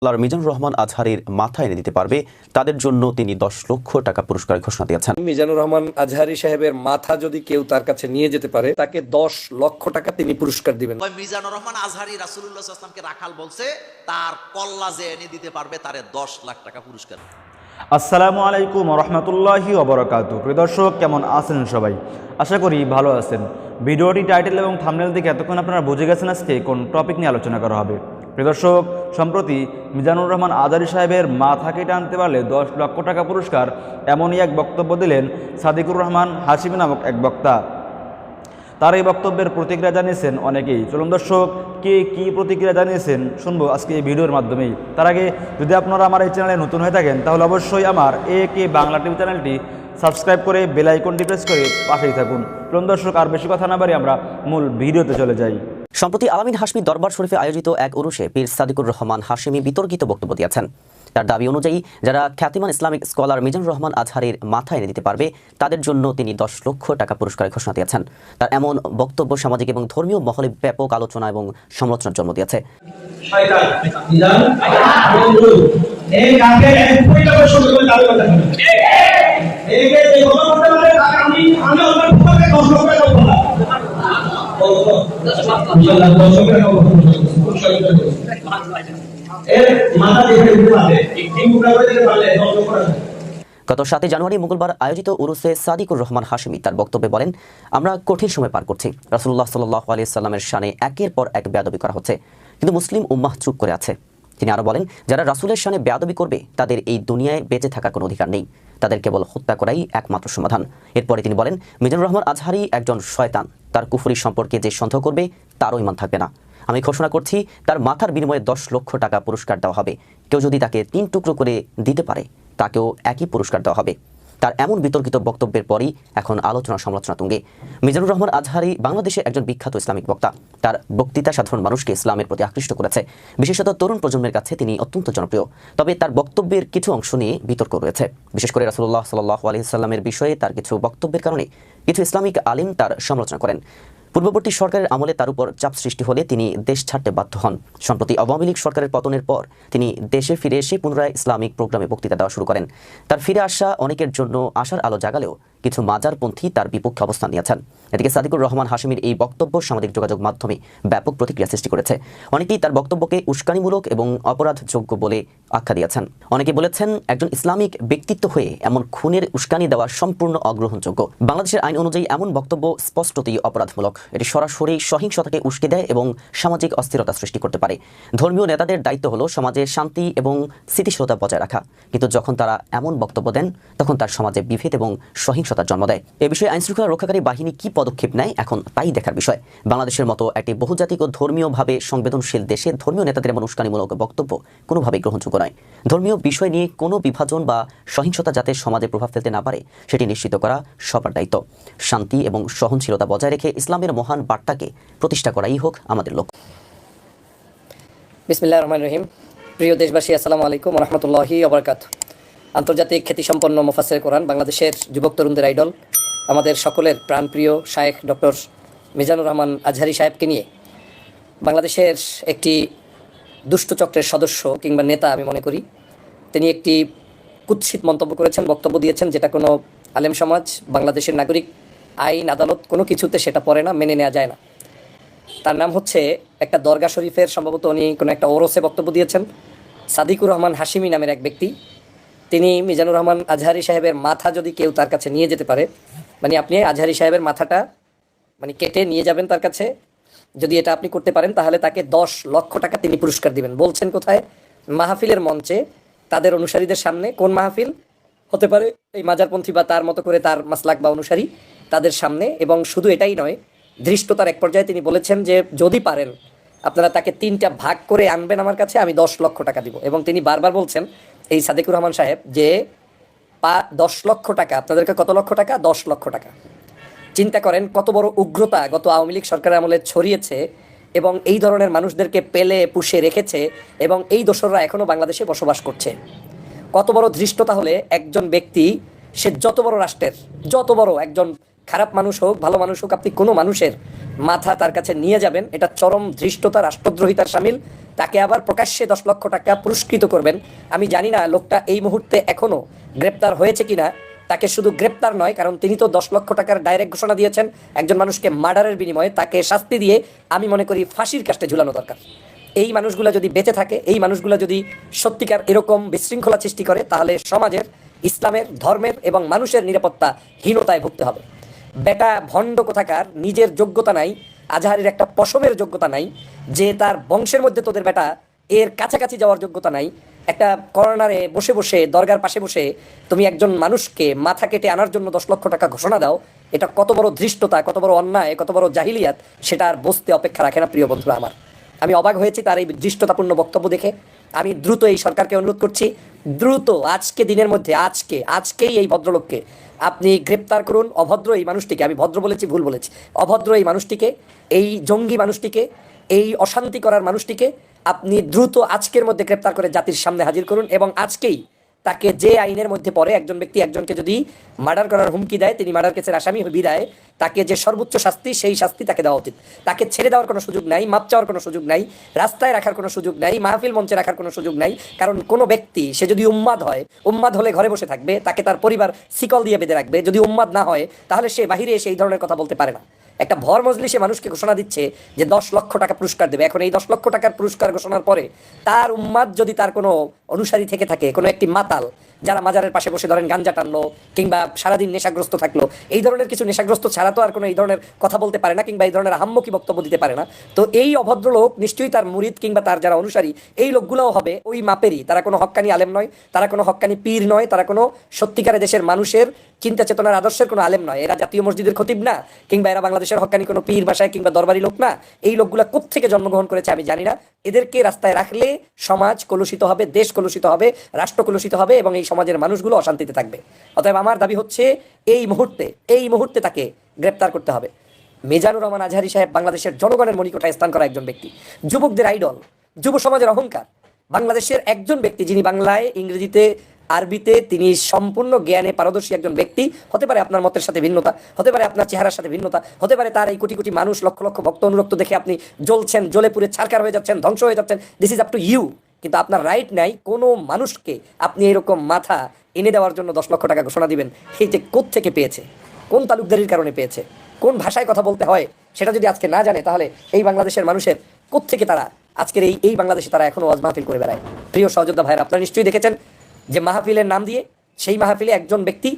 মিজানুর রহমান আজহারীর মাথা এনে দিতে পারবে তাদের জন্য তিনি 10 লক্ষ টাকা পুরস্কারের ঘোষণা দিয়েছেন। মিজানুর রহমান আজহারী সাহেবের মাথা যদি কেউ তার কাছে নিয়ে যেতে পারে তাকে 10 লক্ষ টাকা তিনি পুরস্কার দিবেন। মিজানুর রহমান আজহারী রাসূলুল্লাহ সাল্লাল্লাহু আলাইহি ওয়াসাল্লামকে রাখাল বলছে, তার কল্লা যে এনে দিতে পারবে তারে 10 লাখ টাকা পুরস্কার। আসসালামু আলাইকুম ওয়া রাহমাতুল্লাহি ওয়া বারাকাতুহু। প্রিয় দর্শক, কেমন আছেন সবাই? আশা করি ভালো আছেন। ভিডিওটি টাইটেল এবং থাম্বনেল দেখে এতক্ষণ আপনারা বুঝে গেছেন আজকে কোন টপিক নিয়ে আলোচনা করা হবে। প্রিয় দর্শক, সম্প্রতি মিজানুর রহমান আজহারী সাহেবের মাথা কেটে আনতে পারলে 10 লক্ষ টাকা পুরস্কার, এমনই এক বক্তব্য দিলেন সাদিকুর রহমান হাশিমি নামক এক বক্তা। তার এই বক্তব্যের প্রতিক্রিয়া জানিয়েছেন অনেকেই। চলুন দর্শক, কে কী প্রতিক্রিয়া জানিয়েছেন শুনবো আজকে এই ভিডিওর মাধ্যমেই। তার আগে যদি আপনারা আমার এই চ্যানেলে নতুন হয়ে থাকেন তাহলে অবশ্যই আমার একে বাংলা টিভি চ্যানেলটি সাবস্ক্রাইব করে বেল আইকনটি প্রেস করে পাশেই থাকুন। চলুন দর্শক, আর বেশি কথা না বাড়িয়ে আমরা মূল ভিডিওতে চলে যাই। সম্প্রতি আলামিন হাশমি দরবার শরীফে আয়োজিত এক উরুসে পীর সাদিকুর রহমান হাশিমি বিতর্কিত বক্তব্য দিয়েছেন। তার দাবি অনুযায়ী যারা খ্যাতিমান ইসলামিক স্কলার মিজানুর রহমান আজহারীর মাথা এনে দিতে পারবে তাদের জন্য তিনি 10 লক্ষ টাকা পুরস্কারের ঘোষণা দিয়েছেন। তার এমন বক্তব্য সামাজিক এবং ধর্মীয় মহলে ব্যাপক আলোচনা এবং সমালোচনার জন্ম দিয়েছে। গত 7 জানুয়ারি মঙ্গলবার আয়োজিত উরুসে সাদিকুর রহমান হাশিমি তার বক্তব্যে বলেন, আমরা কঠিন সময় পার করছি। রাসূলুল্লাহ সাল্লাল্লাহু আলাইহি সাল্লামের শানে একের পর এক বেয়াদবি করা হচ্ছে, কিন্তু মুসলিম উম্মাহ চুপ করে আছে। তিনি আরো বলেন, যারা রাসূলের শানে বেয়াদবি করবে তাদের এই দুনিয়ায় বেঁচে থাকার কোনো অধিকার নেই, তাদের কেবল হত্যা করাই একমাত্র সমাধান। এরপরে তিনি বলেন, মিজানুর রহমান আজহারী একজন শয়তান, তার কুফরি সম্পর্কে যে সন্দেহ করবে তারও ঈমান থাকবে না। আমি ঘোষণা করছি তার মাথার বিনিময়ে 10 লক্ষ টাকা পুরস্কার দেওয়া হবে। কেউ যদি তাকে 3 টুকরো করে দিতে পারে তাকেও একই পুরস্কার দেওয়া হবে। তার এমন বিতর্কিত বক্তব্যের পরই এখন আলোচনা সমালোচনা তুঙ্গে। মিজানুর রহমান আজহারী বাংলাদেশের একজন বিখ্যাত ইসলামিক বক্তা। তার বক্তৃতা সাধারণ মানুষকে ইসলামের প্রতি আকৃষ্ট করেছে। বিশেষত তরুণ প্রজন্মের কাছে তিনি অত্যন্ত জনপ্রিয়। তবে তার বক্তব্যের কিছু অংশ নিয়ে বিতর্ক রয়েছে। বিশেষ করে রাসূলুল্লাহ সাল্লাল্লাহু আলাইহি সাল্লামের বিষয়ে তার কিছু বক্তব্যের কারণে কিছু ইসলামিক আলিম তার সমালোচনা করেন। পূর্ববর্তী সরকারের আমলে তার উপর চাপ সৃষ্টি হলে তিনি দেশ ছাড়তে বাধ্য হন। সম্প্রতি আওয়ামী লীগ সরকারের পতনের পর তিনি দেশে ফিরে এসে পুনরায় ইসলামিক প্রোগ্রামে বক্তৃতা দেওয়া শুরু করেন। তার ফিরে আসা অনেকের জন্য আশার আলো জাগালেও কিছু মাজারপন্থী তার বিপক্ষে অবস্থান নিয়েছেন। এদিকে সাদিকুর রহমান হাশিমির এই বক্তব্য সামাজিক যোগাযোগ মাধ্যমে ব্যাপক প্রতিক্রিয়া সৃষ্টি করেছে। অনেকেই তার বক্তব্যকে উস্কানিমূলক এবং অপরাধযোগ্য বলে আখ্যা দিয়েছেন। অনেকে বলেছেন, একজন ইসলামিক ব্যক্তিত্ব হয়ে এমন খুনের উস্কানি দেওয়া সম্পূর্ণ অগ্রহণযোগ্য। বাংলাদেশের আইন অনুযায়ী এমন বক্তব্য স্পষ্টতই অপরাধমূলক। এটি সরাসরি সহিংসতাকে উস্কে দেয় এবং সামাজিক অস্থিরতা সৃষ্টি করতে পারে। ধর্মীয় নেতাদের দায়িত্ব হলো সমাজে শান্তি এবং স্থিতিশীলতা বজায় রাখা, কিন্তু যখন তারা এমন বক্তব্য দেন তখন তার সমাজে বিভেদ এবং সহিংসতার জন্ম দেয়। এ বিষয়ে আইনশৃঙ্খলা রক্ষাকারী বাহিনী কি পদক্ষেপ নেয় এখন তাই দেখার বিষয়। বাংলাদেশের মতো একটি বহুজাতিক ও ধর্মীয়ভাবে সংবেদনশীল দেশে ধর্মীয় নেতাদের এমন উস্কানিমূলক বক্তব্য কোনোভাবেই গ্রহণযোগ্য নয়। ধর্মীয় বিষয় নিয়ে কোনো বিভাজন বা সহিংসতা যাতে সমাজে প্রভাব ফেলতে না পারে সেটি নিশ্চিত করা সবার দায়িত্ব। শান্তি এবং সহনশীলতা বজায় রেখে ইসলামের মহান বার্তাকে প্রতিষ্ঠা করাই হোক আমাদের লক্ষ্য। বিসমিল্লাহির রহমানির রহিম। প্রিয় দেশবাসী, আসসালামু আলাইকুম ওয়া রাহমাতুল্লাহি ওয়া বারাকাতুহু। আন্তর্জাতিক খ্যাতিসম্পন্ন মুফাসসির কোরআন, বাংলাদেশের যুবক তরুণদের আইডল, আমাদের সকলের প্রাণপ্রিয় শায়েখ ডক্টর মিজানুর রহমান আজহারী সাহেবকে নিয়ে বাংলাদেশের একটি দুষ্ট চক্রের সদস্য কিংবা নেতা আমি মনে করি তিনি একটি কুৎসিত মন্তব্য করেছেন, বক্তব্য দিয়েছেন, যেটা কোনো আলেম সমাজ, বাংলাদেশের নাগরিক, আইন, আদালত কোনো কিছুতে সেটা পড়ে না, মেনে নেওয়া যায় না। তার নাম হচ্ছে, একটা দরগা শরীফের সম্ভবত উনি কোনো একটা ওরসে বক্তব্য দিয়েছেন। সাদিকুর রহমান হাশিমি নামের এক ব্যক্তি, তিনি মিজানুর রহমান আজহারী সাহেবের মাথা যদি কেউ তার কাছে নিয়ে যেতে পারে, মানে আপনি আজহারী সাহেবের মাথাটা মানে কেটে নিয়ে যাবেন তার কাছে, যদি এটা আপনি করতে পারেন তাহলে তাকে 10 লক্ষ টাকা তিনি পুরস্কার দিবেন। বলছেন কোথায়? মাহফিলের মঞ্চে, তাদের অনুসারীদের সামনে। কোন মাহফিল হতে পারে? এই মাজারপন্থী বা তার মতো করে তার মাসলাক বা অনুসারী তাদের সামনে। এবং শুধু এটাই নয়, ধৃষ্টতার এক পর্যায়ে তিনি বলেছেন যে যদি পারেন আপনারা তাকে 3টা ভাগ করে আনবেন আমার কাছে, আমি 10 লক্ষ টাকা দিব। এবং তিনি বারবার বলছেন, এই সাদিকুর রহমান সাহেব, যে 10 লক্ষ টাকা, আপনাদেরকে কত লক্ষ টাকা? 10 লক্ষ টাকা। চিন্তা করেন কত বড় উগ্রতা গত আওয়ামী লীগ সরকারের আমলে ছড়িয়েছে এবং এই ধরনের মানুষদেরকে পেলে পুষে রেখেছে এবং এই দোসররা এখনও বাংলাদেশে বসবাস করছে। কত বড় ধৃষ্টতা হলে একজন ব্যক্তি, সে যত বড় রাষ্ট্রের, যত বড় একজন খারাপ মানুষ হোক ভালো মানুষ হোক, আপনি কোনো মানুষের মাথা তার কাছে নিয়ে যাবেন, এটা চরম ধৃষ্টতা, রাষ্ট্রদ্রোহিতার শামিল। তাকে আবার প্রকাশ্যে 10 লক্ষ টাকা পুরস্কৃত করবেন। আমি জানি না লোকটা এই মুহূর্তে এখনো গ্রেপ্তার হয়েছে কিনা। তাকে শুধু গ্রেপ্তার নয়, কারণ তিনি তো 10 লক্ষ টাকার ডাইরেক্ট ঘোষণা দিয়েছেন একজন মানুষকে মার্ডারের বিনিময়ে। তাকে শাস্তি দিয়ে আমি মনে করি ফাঁসির কাস্টে ঝুলানো দরকার। এই মানুষগুলো যদি বেঁচে থাকে, এই মানুষগুলো যদি সত্যিকার এরকম বিশৃঙ্খলা সৃষ্টি করে, তাহলে সমাজের, ইসলামের, ধর্মের এবং মানুষের নিরাপত্তা হীনতায় ভুগতে হবে। বেটা ভণ্ড কোথাকার, নিজের যোগ্যতা নাই, আজহারের একটা পশমের যোগ্যতা নাই, যে তার বংশের মধ্যে তোদের বেটা এর কাছাকাছি যাওয়ার যোগ্যতা নাই। একটা কর্নারে বসে বসে, দরগার পাশে বসে তুমি একজন মানুষকে মাথা কেটে আনার জন্য 10 লক্ষ টাকা ঘোষণা দাও, এটা কত বড় ধৃষ্টতা, কত বড় অন্যায়, কত বড় জাহিলিয়াত, সেটা আর বসতে অপেক্ষা রাখে না প্রিয় বন্ধুরা আমার। আমি অবাক হয়েছি তার এই দৃষ্টতাপূর্ণ বক্তব্য দেখে। আমি দ্রুত এই সরকারকে অনুরোধ করছি, দ্রুত আজকে দিনের মধ্যে, আজকেই এই ভদ্রলোককে আপনি গ্রেপ্তার করুন। অভদ্র এই মানুষটিকে, আমি ভদ্র বলেছি, ভুল বলেছি, অভদ্র এই মানুষটিকে, এই জঙ্গি মানুষটিকে, এই অশান্তি করার মানুষটিকে আপনি দ্রুত আজকের মধ্যে গ্রেপ্তার করে জাতির সামনে হাজির করুন। এবং আজকেই তাকে, যে আইনের মধ্যে পড়ে, একজন ব্যক্তি একজনকে যদি মার্ডার করার হুমকি দেয়, তিনি মার্ডার কেসের আসামি বিদায় তাকে যে সর্বোচ্চ শাস্তি, সেই শাস্তি তাকে দেওয়া উচিত। তাকে ছেড়ে দেওয়ার কোনো সুযোগ নাই, মাপ চাওয়ার কোনো সুযোগ নাই, রাস্তায় রাখার কোনো সুযোগ নাই, মাহফিল মঞ্চে রাখার কোনো সুযোগ নাই। কারণ কোনো ব্যক্তি, সে যদি উম্মাদ হয়, উম্মাদ হলে ঘরে বসে থাকবে, তাকে তার পরিবার শিকল দিয়ে বেঁধে রাখবে। যদি উম্মাদ না হয়, তাহলে সে বাহিরে এসে এই ধরনের কথা বলতে পারে না। একটা ভর মজলিসে মানুষকে ঘোষণা দিচ্ছে যে 10 লক্ষ টাকা পুরস্কার দেবে। এখন এই 10 লক্ষ টাকার পুরস্কার ঘোষণার পরে তার উম্মাদ যদি, তার কোনো অনুসারী থেকে থাকে, কোনো একটি মাতাল যারা মাজারের পাশে বসে ধরেন গাঞ্জা টানলো, কিংবা সারাদিন নেশাগ্রস্ত থাকলো, এই ধরনের কিছু নেশাগ্রস্ত ছাড়া তো আর কোনো এই ধরনের কথা বলতে পারে না, কিংবা এই ধরনের আহাম্মকি বক্তব্য দিতে পারে না। তো এই অভদ্র লোক নিশ্চয়ই তার মুরিদ কিংবা তার যারা অনুসারী, এই লোকগুলোও হবে ওই মাপেরই। তারা কোনো হক্কানি আলেম নয়, তারা কোনো হক্কানি পীর নয়, তারা কোনো সত্যিকারে দেশের মানুষের চিন্তা চেতনার আদর্শের কোনো আলেম নয়। এরা জাতীয় মসজিদের খতিব না, কিংবা এরা বাংলাদেশের হক্কানি কোনো পীর বাসায় কিংবা দরবারি লোক না। এই লোকগুলা কোত্থেকে জন্মগ্রহণ করেছে আমি জানি না। এদেরকে রাস্তায় রাখলে সমাজ কলুষিত হবে, দেশ কলুষিত হবে, রাষ্ট্র কলুষিত হবে এবং এই সমাজের মানুষগুলো অশান্তিতে থাকবে। অতএব আমার দাবি হচ্ছে এই মুহূর্তে তাকে গ্রেপ্তার করতে হবে। মিজানুর রহমান আজহারী সাহেব বাংলাদেশের জনগণের মনিকটায় স্থান করা একজন ব্যক্তি, যুবকদের আইডল, যুব সমাজের অহংকার, বাংলাদেশের একজন ব্যক্তি যিনি বাংলায়, ইংরেজিতে, আরবিতে তিনি সম্পূর্ণ জ্ঞানে পারদর্শী একজন ব্যক্তি। হতে পারে আপনার মতের সাথে ভিন্নতা, হতে পারে আপনার চেহারার সাথে ভিন্নতা, হতে পারে তার এই কোটি কোটি মানুষ, লক্ষ লক্ষ ভক্ত অনুরক্ত দেখে আপনি জ্বলছেন, জ্বলে পুড়ে ছারখার হয়ে যাচ্ছেন, ধ্বংস হয়ে যাচ্ছেন। This is up to you. কিন্তু আপনার রাইট নাই কোনো মানুষকে আপনি এরকম মাথা এনে দেওয়ার জন্য 10 লক্ষ টাকা ঘোষণা দিবেন। এই যে কোত্থেকে পেয়েছে, কোন তালুকদারির কারণে পেয়েছে, কোন ভাষায় কথা বলতে হয়, সেটা যদি আজকে না জানে, তাহলে এই বাংলাদেশের মানুষের কোত্থেকে তারা আজকের এই বাংলাদেশে তারা এখনো ওয়াজ মাহফিল করে বেড়ায়। প্রিয় সহযোদ্ধা ভাইয়েরা, আপনারা নিশ্চয়ই দেখেছেন যে মাহফিলের নাম দিয়ে, সেই মাহফিলে একজন ব্যক্তি,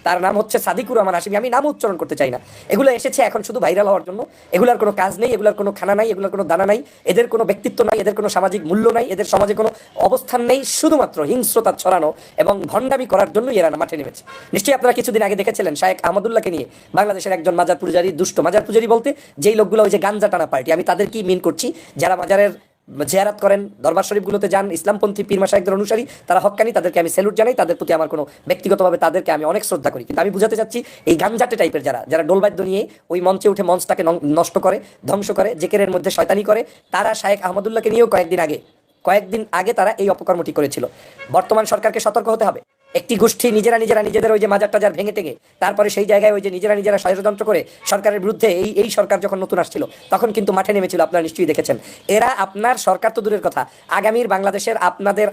তার নাম হচ্ছে সাদিকুর রহমান হাশিমি, আমি নাম উচ্চারণ করতে চাই না, এগুলো এসেছে এখন শুধু ভাইরাল হওয়ার জন্য। এগুলার কোনো কাজ নেই, এগুলার কোনো খানা নাই, এগুলার কোনো দানা নাই, এদের কোনো ব্যক্তিত্ব নাই, এদের কোনো সামাজিক মূল্য নাই, এদের সমাজে কোনো অবস্থান নেই, শুধুমাত্র হিংস্রতা ছড়ানো এবং ভণ্ডামি করার জন্যই এরা মাঠে নেমেছে। নিশ্চয়ই আপনারা কিছুদিন আগে দেখেছিলেন শায়েখ আহমদুল্লাহকে নিয়ে বাংলাদেশের একজন মাজার পূজারী, দুষ্ট মাজার পূজারী বলতে যেই লোকগুলো ওই যে গাঞ্জা টানা পার্টি, আমি তাদের কি মিন করছি, যারা মাজারের জিয়ারাত করেন, দরবার শরীফগুলোতে যান, ইসলামপন্থী পীর মাশায়েখদের অনুসারী, তারা হক্কানি, তাদেরকে আমি স্যালুট জানাই, তাদের প্রতি আমার কোনো ব্যক্তিগতভাবে তাদেরকে আমি অনেক শ্রদ্ধা করি। কিন্তু আমি বুঝাতে চাচ্ছি এই গাঞ্জাটে টাইপের যারা ডোলবাদ্য নিয়ে ওই মঞ্চে উঠে মঞ্চটাকে নষ্ট করে, ধ্বংস করে, জেকেরের মধ্যে শয়তানি করে, তারা শায়েখ আহমদুল্লাহকে নিয়েও কয়েকদিন আগে তারা এই অপকর্মটি করেছিল। বর্তমান সরকারকে সতর্ক হতে হবে। একটি গোষ্ঠী নিজেদের ওই যে মাজার টাজার ভেঙে টেঙে তারপরে সেই জায়গায় ওই যে নিজেরা ষড়যন্ত্র করে সরকারের বিরুদ্ধে, এই সরকার যখন নতুন আসছিল তখন কিন্তু মাঠে নেমেছিল, আপনারা নিশ্চয়ই দেখেছেন। এরা আপনার সরকার তো দূরের কথা, আগামীর বাংলাদেশের আপনাদের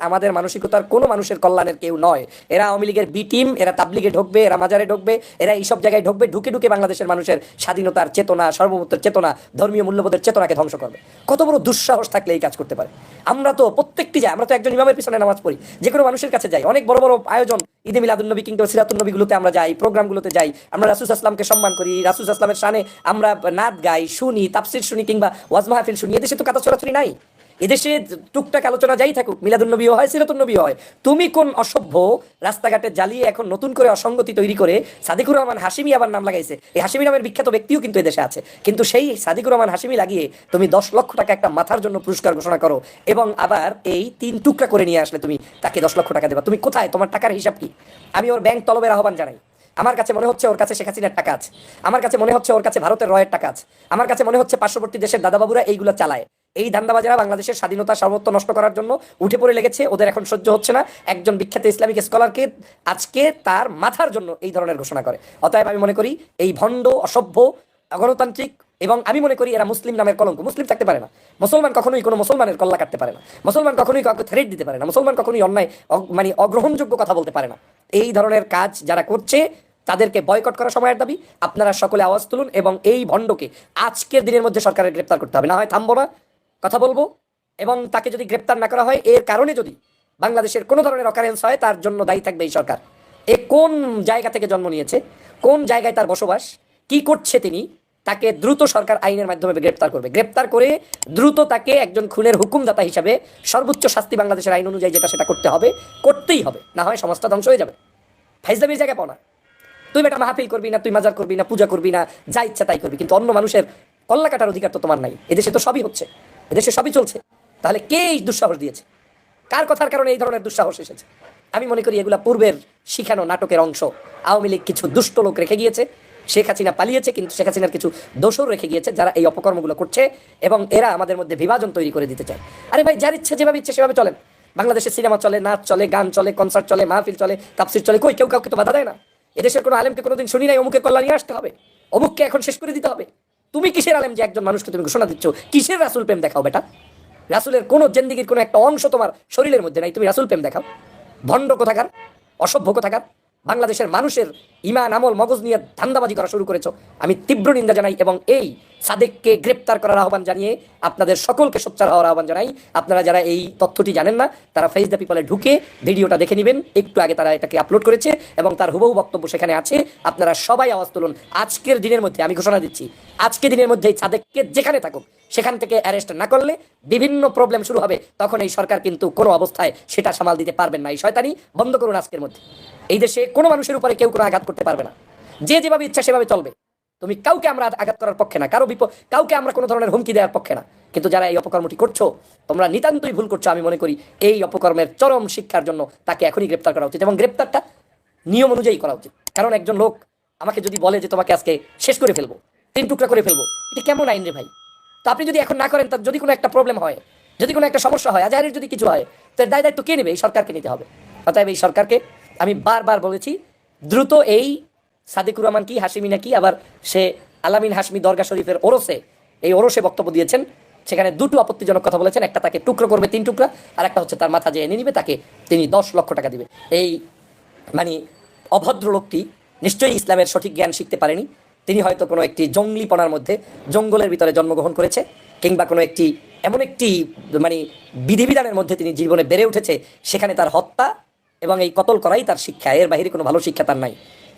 আমাদের মানসিকতার কোনো মানুষের কল্যাণের কেউ নয়। এরা আওয়ামী লীগের বি টিম, এরা তাবলিগে ঢুকবে, এরা মাজারে ঢুকবে, এরা এইসব জায়গায় ঢুকবে, ঢুকে বাংলাদেশের মানুষের স্বাধীনতার চেতনা, সার্বভৌমত্বের চেতনা, ধর্মীয় মূল্যবোধের চেতনাকে ধ্বংস করবে। কত বড় দুঃসাহস থাকলে এই কাজ করতে পারে। আমরা তো প্রত্যেকটি যাই, আমরা তো একজন ইমামের পিছনে নামাজ পড়ি, যে কোনো মানুষের কাছে যাই, অনেক বড় বড় আয়োজন, ঈদে মিলাদুন্নবী কিংবা সিরাতুন্নবীগুলোতে আমরা যাই, প্রোগ্রামগুলোতে যাই, আমরা রাসূল সাল্লাল্লাহু সম্মান করি, রাসূল সাল্লাল্লাহু শানে আমরা নাত গাই, শুনি, তাফসীর শুনি কিংবা ওয়াজ মাহফিল শুনি। এদেশে তো কাতা ছড়াছড়ি নাই, এদেশে টুকটাক আলোচনা যাই থাকুক, মিলাদুন্নবীও হয়, সিরাতুন্নবীও হয়। তুমি কোন অসভ্য রাস্তাঘাটে জ্বালিয়ে এখন নতুন করে অসঙ্গতি তৈরি করে সাদিকুর রহমান হাশিমি আবার নাম লাগাইছে। এই হাশিমি নামের বিখ্যাত ব্যক্তিও কিন্তু এদেশে আছে, কিন্তু সেই সাদিকুর রহমান হাশিমি লাগিয়ে তুমি 10 লক্ষ টাকা একটা মাথার জন্য পুরস্কার ঘোষণা করো এবং আবার এই 3 টুকরা করে নিয়ে আসলে তুমি তাকে 10 লক্ষ টাকা দেবা। তুমি কোথায়? তোমার টাকার হিসাব কি? আমি ওর ব্যাংক তলবের আহ্বান জানাই। আমার কাছে মনে হচ্ছে ওর কাছে শেখ হাসিনার টাকা আছে, আমার কাছে মনে হচ্ছে ওর কাছে ভারতের রয়ের টাকা আছে, আমার কাছে মনে হচ্ছে পার্শ্ববর্তী দেশের দাদাবাবুরা এইগুলো চালায়। এই ধান্দাবাজেরা বাংলাদেশের স্বাধীনতা সার্বত্ব নষ্ট করার জন্য উঠে পড়ে লেগেছে। ওদের এখন সহ্য হচ্ছে না একজন বিখ্যাত ইসলামিক স্কলারকে আজকে তার মাথার জন্য এই ধরনের ঘোষণা করে। অতএব আমি মনে করি এই ভণ্ড, অসভ্য, অগণতান্ত্রিক, এবং আমি মনে করি এরা মুসলিম নামের কলঙ্ক। মুসলিম থাকতে পারে না, মুসলমান কখনোই কোনো মুসলমানের কল্লা কাটতে পারে না, মুসলমান কখনোই কাউকে থ্রেট দিতে পারে না, মুসলমান কখনোই অন্যায় মানে অগ্রহণযোগ্য কথা বলতে পারে না। এই ধরনের কাজ যারা করছে তাদেরকে বয়কট করার সময়ের দাবি। আপনারা সকলে আওয়াজ তুলুন এবং এই ভণ্ডকে আজকের দিনের মধ্যে সরকারের গ্রেপ্তার করতে হবে, না হয় থামবো না, কথা বলবো। এবং তাকে যদি গ্রেপ্তার না করা হয়, এর কারণে যদি বাংলাদেশের কোনো ধরনের অকারেন্স হয়, তার জন্য দায়ী থাকবে এই সরকার। এ কোন জায়গা থেকে জন্ম নিয়েছে, কোন জায়গায় তার বসবাস, কি করছে তিনি, তাকে দ্রুত সরকার আইনের মাধ্যমে গ্রেপ্তার করবে। গ্রেপ্তার করে দ্রুত তাকে একজন খুনের হুকুমদাতা হিসাবে সর্বোচ্চ শাস্তি বাংলাদেশের আইন অনুযায়ী যেটা সেটা করতে হবে, করতেই হবে, না হয় সমাজটা ধ্বংস হয়ে যাবে। ফাইজলামির জায়গায় পাও না, তুই বেটা মাহফিল করবি না, তুই মাজার করবি না, পূজা করবি না, যা ইচ্ছা তাই করবি, কিন্তু অন্য মানুষের কল্লা কাটার অধিকার তো তোমার নাই। এদেশে তো সবই হচ্ছে, এদেশে সবই চলছে, তাহলে কে এই দুঃসাহস দিয়েছে, কার কথার কারণে এই ধরনের দুঃসাহস এসেছে? আমি মনে করি এগুলা পূর্বের শিখানো নাটকের অংশ। আওয়ামী লীগ কিছু দুষ্ট লোক রেখে গিয়েছে, শেখ হাসিনা পালিয়েছে, কিন্তু শেখ হাসিনার কিছু দোষর রেখে গিয়েছে যারা এই অপকর্মগুলো করছে, এবং এরা আমাদের মধ্যে বিভাজন তৈরি করে দিতে চায়। আরে ভাই, যার ইচ্ছে যেভাবে ইচ্ছে সেভাবে চলেন। বাংলাদেশে সিনেমা চলে, নাচ চলে, গান চলে, কনসার্ট চলে, মাহফিল চলে, তাফসির চলে, কই কেউ কাউকে তো বাধা দেয় না। এদেশের কোনো আলেমকে কোনোদিন শুনি নাই অমুকের কল্যাণ নিয়ে আসতে হবে, অমুককে এখন শেষ করে দিতে হবে। তুমি কিসের আলেম যে একজন মানুষকে তুমি ঘোষণা দিচ্ছ? কিসের রাসূল প্রেম দেখাও বেটা? রাসূলের কোনো জিন্দেগির কোনো একটা অংশ তোমার শরীরের মধ্যে নাই, তুমি রাসূল প্রেম দেখাও? ভণ্ড কোথাকার, অসভ্য কোথাকার, বাংলাদেশের মানুষের ইমান, আমল, মগজ নিয়ে ধান্দাবাজি করা শুরু করেছো। আমি তীব্র নিন্দা জানাই এবং এই সাদেককে গ্রেপ্তার করার আহ্বান জানিয়ে আপনাদের সকলকে সোচ্চার হওয়ার আহ্বান জানাই। আপনারা যারা এই তথ্যটি জানেন না, তারা ফেস দ্য পিপলে ঢুকে ভিডিওটা দেখে নেবেন। একটু আগে তারা এটাকে আপলোড করেছে এবং তার হুবহু বক্তব্য সেখানে আছে। আপনারা সবাই আওয়াজ তুলুন। আজকের দিনের মধ্যে আমি ঘোষণা দিচ্ছি, আজকের দিনের মধ্যে সাদেককে যেখানে থাকুক সেখান থেকে অ্যারেস্ট না করলে বিভিন্ন প্রবলেম শুরু হবে। তখন এই সরকার কিন্তু কোনো অবস্থায় সেটা সামাল দিতে পারবেন না। এই শয়তানি বন্ধ করুন আজকের মধ্যে। এই দেশে কোনো মানুষের উপরে কেউ কোনো আঘাত করতে পারবে না, যে যেভাবে ইচ্ছা সেভাবে চলবে। তুমি কাউকে আমরা আঘাত করার পক্ষে না, কাউকে আমরা কোনো ধরনের হুমকি দেওয়ার পক্ষে না। কিন্তু যারা এই অপকর্মটি করছো, তোমরা নিতান্তই ভুল করছো। আমি মনে করি এই অপকর্মের চরম শিক্ষার জন্য তাকে এখনই গ্রেপ্তার করা উচিত এবং গ্রেপ্তারটা নিয়ম অনুযায়ী করা উচিত। কারণ একজন লোক আমাকে যদি বলে যে তোমাকে আজকে শেষ করে ফেলবো, 3 টুকরা করে ফেলবো, এটা কেমন আইন রে ভাই? তো আপনি যদি এখন না করেন, তার যদি কোনো একটা প্রবলেম হয়, যদি কোনো একটা সমস্যা হয়, আজহারের যদি কিছু হয়, তার দায় দায়িত্ব কে নেবে? এই সরকারকে নিতে হবে। অতএব এই সরকারকে আমি বারবার বলেছি, দ্রুত এই সাদিকুর রহমান কি হাশিমি নাকি, আবার সে আলামিন হাশমি দরগা শরীফের ওরসে, এই ওরসে বক্তব্য দিয়েছেন। সেখানে দুটো আপত্তিজনক কথা বলেছেন। একটা তাকে টুকরো করবে 3 টুকরা, আর একটা হচ্ছে তার মাথা যে এনে নিবে তাকে তিনি 10 লক্ষ টাকা দিবে। এই মানে অভদ্র লোকটি নিশ্চয়ই ইসলামের সঠিক জ্ঞান শিখতে পারেনি। তিনি হয়তো কোনো একটি জঙ্গলিপনার মধ্যে, জঙ্গলের ভিতরে জন্মগ্রহণ করেছে, কিংবা কোনো একটি এমন একটি মানে বিধিবিধানের মধ্যে তিনি জীবনে বেড়ে উঠেছে, সেখানে তার হত্যা এবং এই কতল করাই তার শিক্ষা। এর বাইরে কোনো ভালো শিক্ষা তার নাই।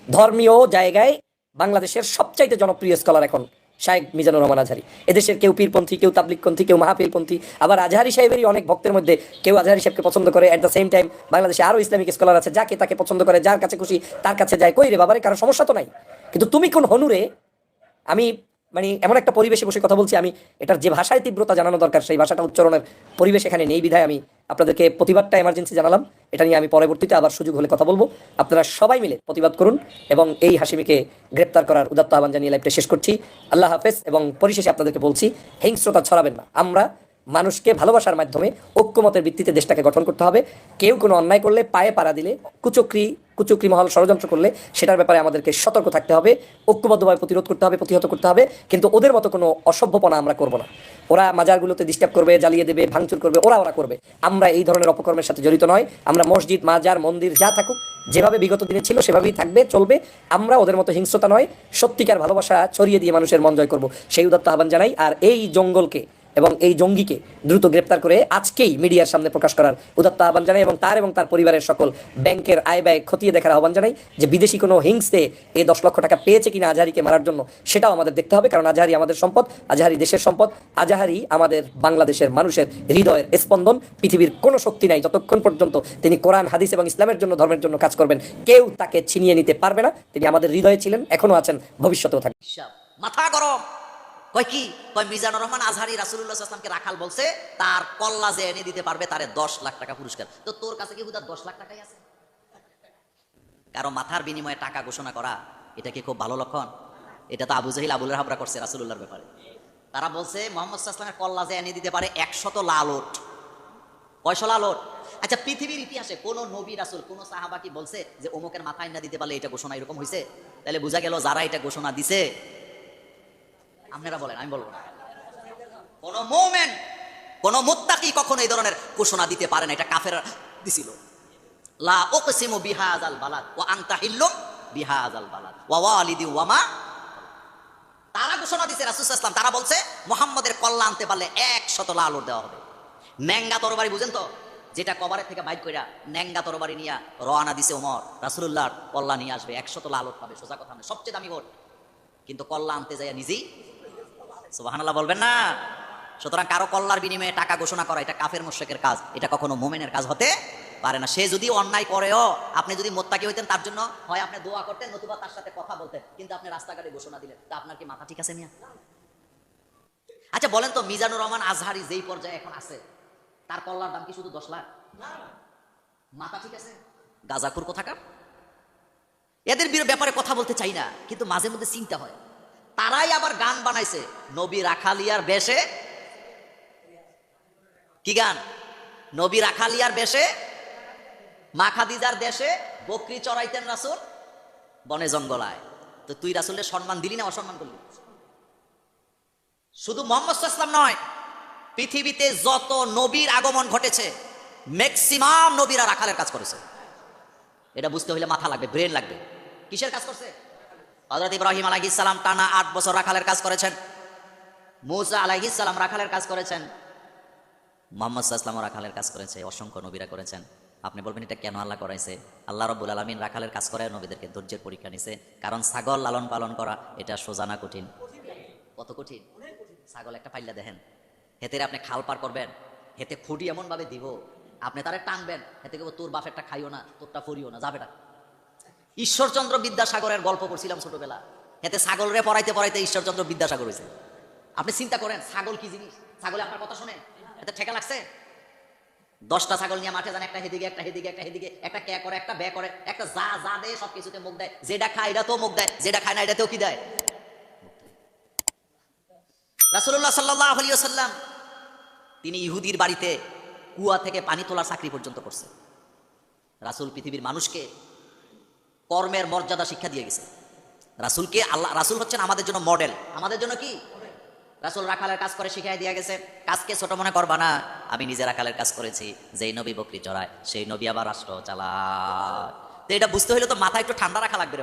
ধর্মীয় জায়গায় বাংলাদেশের সবচাইতে জনপ্রিয় স্কলার এখন শায়েখ মিজানুর রহমান আজহারী। এদেশের কেউ পীরপন্থী, কেউ তাবলিগপন্থী, কেউ মাহফিলপন্থী, আবার আজহারী সাহেবেরই অনেক ভক্তের মধ্যে কেউ আজহারী সাহেবকে পছন্দ করে। অ্যাট দ্য সেম টাইম বাংলাদেশে আরও ইসলামিক স্কলার আছে, যাকে তাকে পছন্দ করে, যার কাছে খুশি তার কাছে যায়। কই রে বাবারে, কারো সমস্যা তো নাই। কিন্তু তুমি কোন হনুরে? আমি মানে এমন একটা পরিবেশে বসে কথা বলছি, আমি এটার যে ভাষায় তীব্রতা জানানো দরকার সেই ভাষাটা উচ্চারণের পরিবেশ এখানে নেই বিধায় আমি আপনাদেরকে প্রতিবাদটা এমার্জেন্সি জানালাম। এটা নিয়ে আমি পরবর্তীতে আবার সুযোগ হলে কথা বলবো। আপনারা সবাই মিলে প্রতিবাদ করুন এবং এই হাশিমিকে গ্রেপ্তার করার উদাত্ত আহ্বান জানিয়ে লাইভটা শেষ করছি। আল্লাহ হাফেজ। এবং পরিশেষে আপনাদেরকে বলছি, হিংস্রতা ছড়াবেন না। আমরা মানুষকে ভালোবাসার মাধ্যমে ঐক্যমতের ভিত্তিতে দেশটাকে গঠন করতে হবে। কেউ কোনো অন্যায় করলে, পায়ে পাড়া দিলে, কুচক্রি মহল ষড়যন্ত্র করলে সেটার ব্যাপারে আমাদেরকে সতর্ক থাকতে হবে, ঐক্যবদ্ধভাবে প্রতিরোধ করতে হবে, প্রতিহত করতে হবে। কিন্তু ওদের মতো কোনো অসভ্যপনা আমরা করব না। ওরা মাজারগুলোতে ডিস্টার্ব করবে, জ্বালিয়ে দেবে, ভাঙচুর করবে, ওরা করবে। আমরা এই ধরনের অপকর্মের সাথে জড়িত নয়। আমরা মসজিদ, মাজার, মন্দির যা থাকুক, যেভাবে বিগত দিনে ছিল সেভাবেই থাকবে, চলবে। আমরা ওদের মতো হিংস্রতা নয়, সত্যিকার ভালোবাসা ছড়িয়ে দিয়ে মানুষের মন জয় করব, সেই উদাত্ত আহ্বান জানাই। আর এই জঙ্গলকে এবং এই জঙ্গিকে দ্রুত গ্রেপ্তার করে আজকেই মিডিয়ার সামনে প্রকাশ করার উদাত্ত আহ্বান জানাই এবং তার পরিবারের সকল ব্যাংকের আয় ব্যয় খতিয়ে দেখার আহ্বান জানাই। যে বিদেশি কোনো হিংসে এই 10 লক্ষ টাকা পেয়েছে কিনা আজহারীকে মারার জন্য, সেটাও আমাদের দেখতে হবে। কারণ আজহারী আমাদের সম্পদ, আজহারী দেশের সম্পদ, আজহারী আমাদের বাংলাদেশের মানুষের হৃদয়ের স্পন্দন। পৃথিবীর কোনো শক্তি নাই যতক্ষণ পর্যন্ত তিনি কোরআন, হাদিস এবং ইসলামের জন্য, ধর্মের জন্য কাজ করবেন, কেউ তাকে ছিনিয়ে নিতে পারবে না। তিনি আমাদের হৃদয়ে ছিলেন, এখনো আছেন, ভবিষ্যতেও থাকবেন। মাথা গরম। কয় কি? কয় মিজানুর রহমান আজহারী রাসূলুল্লাহ সাল্লাল্লাহু আলাইহি ওয়াসাল্লামকে রাখাল বলছে, তার কল্লা যে এনে দিতে পারবে তারে 10 লাখ টাকা পুরস্কার। তো তোর কাছে কি হুদার 10 লাখ টাকাই আছে? কারো মাথার বিনিময়ে টাকা ঘোষণা করা, এটা কি খুব ভালো লক্ষণ? এটা তো আবু জাহিল, আবুল রাহাবরা করছে রাসূলুল্লাহর ব্যাপারে। তারা বলছে মোহাম্মদ সাল্লামের কল্লা যে এনে দিতে পারে 100 লালট। কয়শো লালট? আচ্ছা, পৃথিবীর ইতিহাসে কোন নবী রাসূল কোন সাহাবা কি বলছে যে অমুকের মাথায় না দিতে পারলে এটা ঘোষণা এরকম হয়েছে? তাহলে বোঝা গেল যারা এটা ঘোষণা দিছে, আপনারা বলেন, আমি বলবো না, কোন মুমিন কোন মুত্তাকি কখনো এই ধরনের ঘোষণা দিতে পারে না। এটা কাফেররা দিছিল। লা উকসিমু বিহাযাল বালাদ ওয়া আনতা হিল্লুম বিহাযাল বালাদ ওয়া ওয়ালিদি ওয়া মা। তারা ঘোষণা দিছে রাসূল সাল্লাল্লাহু আলাইহি ওয়াসাল্লাম, তারা বলছে মুহাম্মাদের কল্লা আনতে পারলে 100 লালট দেওয়া হবে। ন্যাঙ্গা তরবারি বুঝেন তো, যেটা কবরের থেকে বাইর কইরা ন্যাঙ্গা তরবারি নিয়া রওনা দিছে ওমর, রাসূলুল্লাহর কল্লা নিয়ে আসবে, 100 লালট পাবে। সোজা কথা না, সবচেয়ে দামি ভোট। কিন্তু কল্লা আনতে যায় নিজেই সুবহানাল্লাহ বলবেন না। সুতরাং কারো কল্লার বিনিময়ে টাকা ঘোষণা করা এটা কাফের মুশরিকের কাজ, এটা কখনো মুমিনের কাজ হতে পারে না। সে যদি অন্যায় করেও আপনি যদি মুত্তাকি হইতেন, তার জন্য হয় আপনি দোয়া করতেন নতুবা তার সাথে কথা বলতেন, কিন্তু আপনি রাস্তাঘাটে ঘোষণা দিলেন, তা আপনার কি মাথা ঠিক আছে মিয়া? আচ্ছা বলেন তো, মিজানুর রহমান আজহারি যেই পর্যায়ে এখন আছে, তার কল্লার দাম কি শুধু 10 লাখ? মাথা ঠিক আছে? গাজাখুর কোথাকার। এদের ব্যাপারে কথা বলতে চাই না, কিন্তু মাঝে মধ্যে চিন্তা হয়। তারাই আবার গান বানাইছে নবী রাখালিয়ার বেশে। কি গান? নবী রাখালিয়ার বেশে মা খাদিজার দেশে বকরি চড়াইতেন রাসূল বনে জঙ্গলায়। তো তুই রাসূলের সম্মান দিলি না অসম্মান করলি? শুধু মুহাম্মদ সাল্লাল্লাহু আলাইহি ওয়াসাল্লাম নয়, পৃথিবীতে যত নবীর আগমন ঘটেছে ম্যাক্সিমাম নবীরা রাখালের কাজ করেছে। এটা বুঝতে হলে মাথা লাগবে, ব্রেন লাগবে। কিসের কাজ করছে? হযরত ইব্রাহিম আলাইহিস সালাম টানা 8 বছর রাখালের কাজ করেছেন। মুসা আলাইহিস সালাম রাখালের কাজ করেছেন। মুহাম্মদ সাল্লাল্লাহু আলাইহি ওয়াসাল্লাম রাখালের কাজ করেছে, অসংখ্য নবীরা করেছেন। আপনি বলবেন এটা কেন আল্লাহ করাইছে? আল্লাহ রাব্বুল আলামিন রাখালের কাজ করে নবীদেরকে ধৈর্যের পরীক্ষা নিছে। কারণ ছাগল লালন পালন করা এটা সোজা না কঠিন? কত কঠিন! ছাগল একটা পাইলা দেখেন, হেতে আপনি খাল পার করবেন, হেতে খুঁটি এমন ভাবে দিব, আপনি তারে টানবেন, হেতে কেবল তোর বাপেরটা খাইও না, তোরটা ফরিও না, যাবেটা। ঈশ্বরচন্দ্র বিদ্যাসাগরের গল্প পড়ছিলাম ছোটবেলা, হেতে ছাগলরে পড়াইতে পড়াইতে ঈশ্বরচন্দ্র বিদ্যাসাগর হয়েছে। আপনি চিন্তা করেন ছাগল কি জিনিস? ছাগলে আপনার কথা শুনে এতে ঠেকা লাগছে? 10টা ছাগল নিয়ে মাঠে যান, একটা হেদিকে একটা হেদিকে একটা হেদিকে, একটা ক্যা করে একটা ব্যা করে, একটা যা যা দেয় সব কিছুতে মুখ দেয়। যেটা খায় এটা তো মুখ দেয়, যেটা খায় না এটাতেও কি দেয়? রাসূলুল্লাহ সাল্লাল্লাহু আলাইহি ওয়াসাল্লাম তিনি ইহুদির বাড়িতে কুয়া থেকে পানি তোলার চাকরি পর্যন্ত করছে। রাসূল পৃথিবীর মানুষকে কর্মের মর্যাদা শিক্ষা দিয়ে গেছে। রাসূলকে আল্লাহ, রাসূল হচ্ছেন আমাদের জন্য মডেল। আমাদের জন্য কি? রাসূল রাখালের কাজ করে শিখাই দিয়ে গেছে। কাজকে ছোট মনে করবা না, আমি নিজে রাখালের কাজ করেছি। যেই নবী বকরি চড়ায় সেই নবী আবার রাষ্ট্র চালায়। তো এটা বুঝতে হলে তো মাথা একটু ঠান্ডা রাখা লাগবে রে।